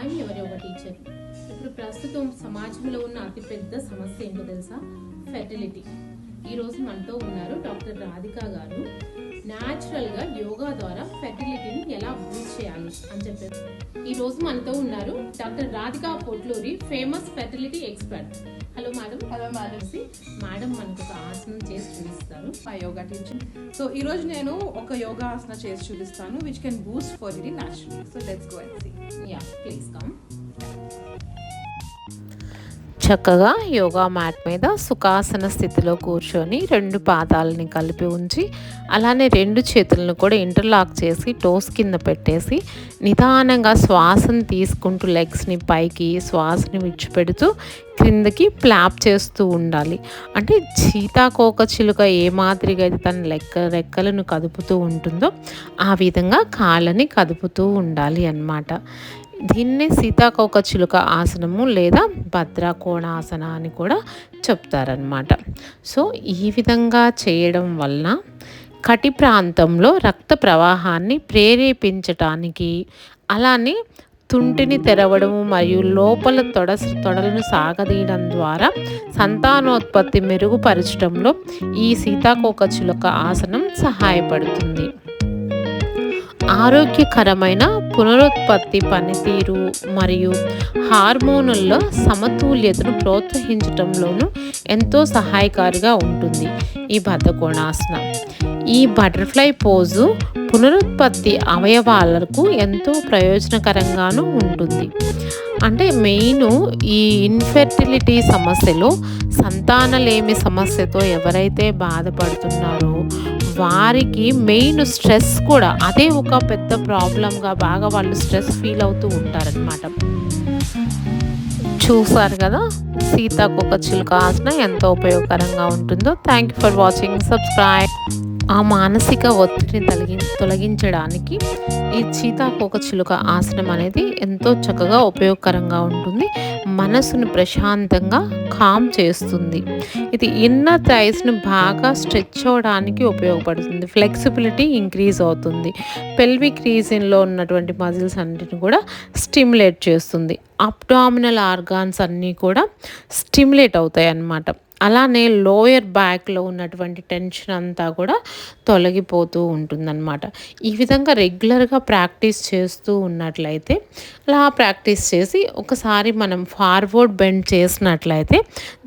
I'm your yoga teacher. ఇప్పుడు ప్రస్తుతం సమాజంలో ఉన్న అతిపెద్ద సమస్య ఏంటో తెలుసా? ఫెర్టిలిటీ. ఈరోజు మనతో ఉన్నారు డాక్టర్ రాధిక గారు. న్యాచురల్గా యోగా ద్వారా ఫెర్టిలిటీని ఎలా బూస్ట్ చేయాలి అని చెప్పారు. ఈరోజు మనతో ఉన్నారు doctor Radhika Potluri, famous fertility expert. Hello madam. Hello madam. Madam మనకు ఒక ఆసనం చేసి చూపిస్తారు. మా యోగా టీచర్. సో ఈరోజు నేను ఒక యోగా ఆసన చేసి చూపిస్తాను which can boost fertility naturally. So let's go and see. Yeah, please come. చక్కగా యోగా మ్యాట్ మీద సుఖాసన స్థితిలో కూర్చొని 2 పాదాలని కలిపి ఉంచి, అలానే 2 చేతులను కూడా ఇంటర్లాక్ చేసి టోస్ కింద పెట్టేసి నిదానంగా శ్వాసను తీసుకుంటూ లెగ్స్ని పైకి, శ్వాసని విడిచిపెడుతూ క్రిందకి ప్లాప్ చేస్తూ ఉండాలి. అంటే సీతాకోక చిలుక ఏ మాదిరిగా అయితే తన రెక్కలను కదుపుతూ ఉంటుందో ఆ విధంగా కాళ్ళని కదుపుతూ ఉండాలి అన్నమాట. దీన్నే సీతాకోక చిలుక ఆసనము లేదా భద్రాకోణాసన అని కూడా చెప్తారనమాట. సో ఈ విధంగా చేయడం వలన కటి ప్రాంతంలో రక్త ప్రవాహాన్ని ప్రేరేపించటానికి, అలానే తుంటిని తెరవడము మరియు లోపల తొడలను సాగదీయడం ద్వారా సంతానోత్పత్తి మెరుగుపరచడంలో ఈ సీతాకోక చిలుక ఆసనం సహాయపడుతుంది. ఆరోగ్యకరమైన పునరుత్పత్తి పనితీరు మరియు హార్మోనుల్లో సమతుల్యతను ప్రోత్సహించడంలోనూ ఎంతో సహాయకారిగా ఉంటుంది ఈ బద్ధకోణాసనం. ఈ బటర్ఫ్లై పోజు పునరుత్పత్తి అవయవాలకు ఎంతో ప్రయోజనకరంగానూ ఉంటుంది. అంటే మెయిన్ ఈ ఇన్ఫెర్టిలిటీ సమస్యలో, సంతానలేమి సమస్యతో ఎవరైతే బాధపడుతున్నారో వారికి మెయిన్ స్ట్రెస్ కూడా అదే ఒక పెద్ద ప్రాబ్లంగా బాగా వాళ్ళు స్ట్రెస్ ఫీల్ అవుతూ ఉంటారనమాట. చూసారు కదా సీతాకోక చిలుక ఆసనం ఎంతో ఉపయోగకరంగా ఉంటుందో. Thank you for watching. Subscribe. ఆ మానసిక ఒత్తిడిని తొలగించడానికి ఈ సీతాకోక చిలుక ఆసనం అనేది ఎంతో చక్కగా ఉపయోగకరంగా ఉంటుంది. మనసును ప్రశాంతంగా కామ్ చేస్తుంది. ఇది ఇన్నర్ థైస్ను బాగా స్ట్రెచ్ అవ్వడానికి ఉపయోగపడుతుంది. ఫ్లెక్సిబిలిటీ ఇంక్రీజ్ అవుతుంది. పెల్విక్ రీజియన్లో ఉన్నటువంటి మజిల్స్ అన్నిటిని కూడా స్టిమ్యులేట్ చేస్తుంది. అబ్డామినల్ ఆర్గాన్స్ అన్నీ కూడా స్టిమ్యులేట్ అవుతాయి అన్నమాట. అలానే లోయర్ బ్యాక్లో ఉన్నటువంటి టెన్షన్ అంతా కూడా తొలగిపోతూ ఉంటుందన్నమాట. ఈ విధంగా రెగ్యులర్గా ప్రాక్టీస్ చేస్తూ ఉన్నట్లయితే, అలా ప్రాక్టీస్ చేసి ఒకసారి మనం ఫార్వర్డ్ బెండ్ చేసినట్లయితే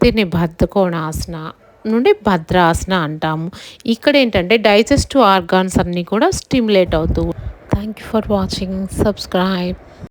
దీన్ని బద్ధకోణాసన నుండి భద్రాసన అంటాము. ఇక్కడ ఏంటంటే డైజెస్టివ్ ఆర్గాన్స్ అన్నీ కూడా స్టిమ్యులేట్ అవుతూ. Thank you for watching. Subscribe.